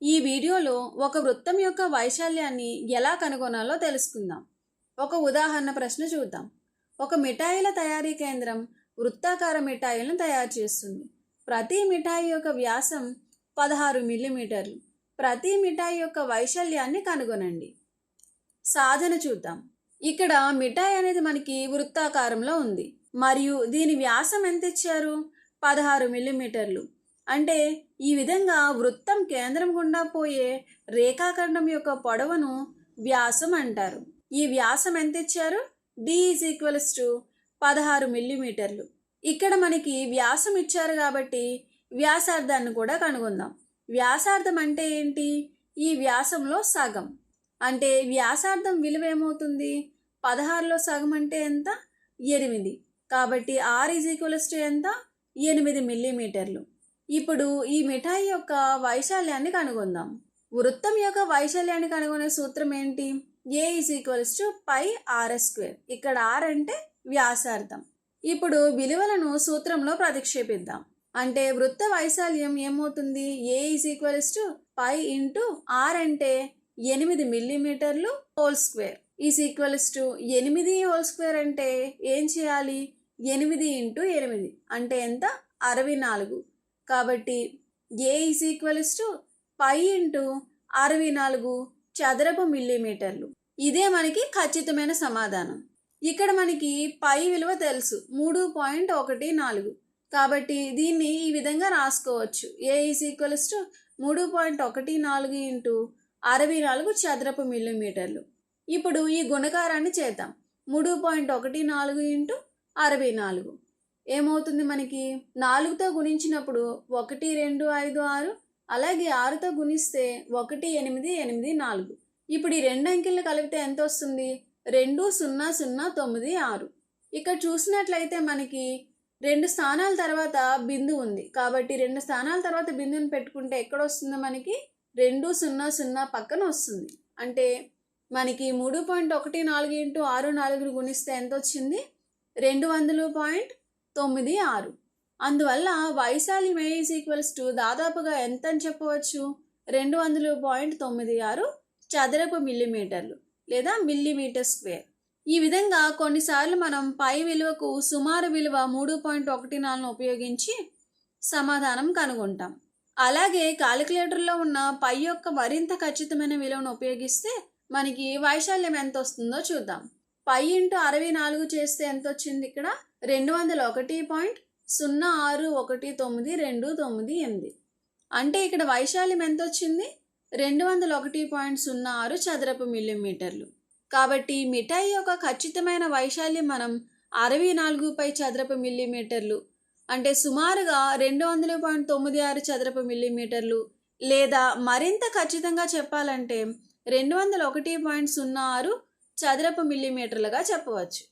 ఈ వీడియోలో ఒక వృత్తం యొక్క వైశాల్యాన్ని ఎలా కనుగొనాలో తెలుసుకుందాం. ఒక ఉదాహరణ ప్రశ్న చూద్దాం. ఒక మిఠాయిల తయారీ కేంద్రం వృత్తాకార మిఠాయిలను తయారు చేస్తుంది. ప్రతి మిఠాయి యొక్క వ్యాసం 16 మిల్లీమీటర్లు. ప్రతి మిఠాయి యొక్క వైశాల్యాన్ని కనుగొనండి. సాధన చూద్దాం. ఇక్కడ మిఠాయి అనేది మనకి వృత్తాకారంలో ఉంది మరియు దీని వ్యాసం ఎంత ఇచ్చారు? 16 మిల్లీమీటర్లు. అంటే ఈ విధంగా వృత్తం కేంద్రం గుండా పోయే రేఖాఖండం యొక్క పొడవును వ్యాసం అంటారు. ఈ వ్యాసం ఎంత ఇచ్చారు? D = 16 మిల్లీమీటర్లు. ఇక్కడ మనకి వ్యాసం ఇచ్చారు కాబట్టి వ్యాసార్థాన్ని కూడా కనుగొందాం. వ్యాసార్థం అంటే ఏంటి? ఈ వ్యాసంలో సగం. అంటే వ్యాసార్థం విలువ ఏమవుతుంది? 16లో సగం అంటే ఎంత? 8. కాబట్టి R = ఎంత? 8 మిల్లీమీటర్లు. ఇప్పుడు ఈ మిఠాయి యొక్క వైశాల్యాన్ని కనుగొందాం. వృత్తం యొక్క వైశాల్యాన్ని కనుగొనే సూత్రం ఏంటి? A = πr². ఇక్కడ R అంటే వ్యాసార్థం. ఇప్పుడు విలువలను సూత్రంలో ప్రతిక్షేపిద్దాం. అంటే వృత్త వైశాల్యం ఏమవుతుంది? A = π × R అంటే 8 మిల్లీమీటర్లు హోల్ స్క్వేర్ = 8 అంటే ఏం చేయాలి? 8 × 8 అంటే ఎంత? 64. కాబట్టి A = π × 64 చదరపు మిల్లీమీటర్లు. ఇదే మనకి ఖచ్చితమైన సమాధానం. ఇక్కడ మనకి పై విలువ తెలుసు, 3.14. కాబట్టి దీన్ని ఈ విధంగా రాసుకోవచ్చు. A = 3.14 × 64 చదరపు మిల్లీమీటర్లు. ఇప్పుడు ఈ గుణకారాన్ని చేద్దాం. 3.14 × 64 ఏమవుతుంది? మనకి 4తో గుణించినప్పుడు 1, 2, 5, 6, అలాగే 6తో గుణిస్తే 1, 8, 8, 4. ఇప్పుడు ఈ రెండు అంకెలు కలిపితే ఎంత వస్తుంది? 2, 0, 0, 9, 6. ఇక్కడ చూసినట్లయితే మనకి 2 స్థానాల తర్వాత బిందువు ఉంది. కాబట్టి 2 స్థానాల తర్వాత బిందువుని పెట్టుకుంటే ఎక్కడ వస్తుంది? మనకి 2, 0, 0 పక్కన వస్తుంది. అంటే మనకి 3.14 × 6, 4 గుణిస్తే ఎంత వచ్చింది? 200.96. అందువల్ల వైశాల్యం A = దాదాపుగా ఎంత అని చెప్పవచ్చు? 200.96 చదరపు మిల్లీమీటర్లు లేదా మిల్లీమీటర్ స్క్వేర్. ఈ విధంగా కొన్నిసార్లు మనం పై విలువకు సుమారు విలువ 3.14ను ఉపయోగించి సమాధానం కనుగొంటాం. అలాగే కాలిక్యులేటర్లో ఉన్న పై యొక్క మరింత ఖచ్చితమైన విలువను ఉపయోగిస్తే మనకి వైశాల్యం ఎంత వస్తుందో చూద్దాం. పై × 64 చేస్తే ఎంత వచ్చింది? ఇక్కడ 201.0619298. అంటే ఇక్కడ వైశాల్యం ఎంత వచ్చింది? 201.06 చదరపు మిల్లీమీటర్లు. కాబట్టి మిఠాయి యొక్క ఖచ్చితమైన వైశాల్యం మనం 64 చదరపు మిల్లీమీటర్లు అంటే సుమారుగా 200.96 చదరపు మిల్లీమీటర్లు, లేదా మరింత ఖచ్చితంగా చెప్పాలంటే 201.06 చదరపు మిల్లీమీటర్లుగా చెప్పవచ్చు.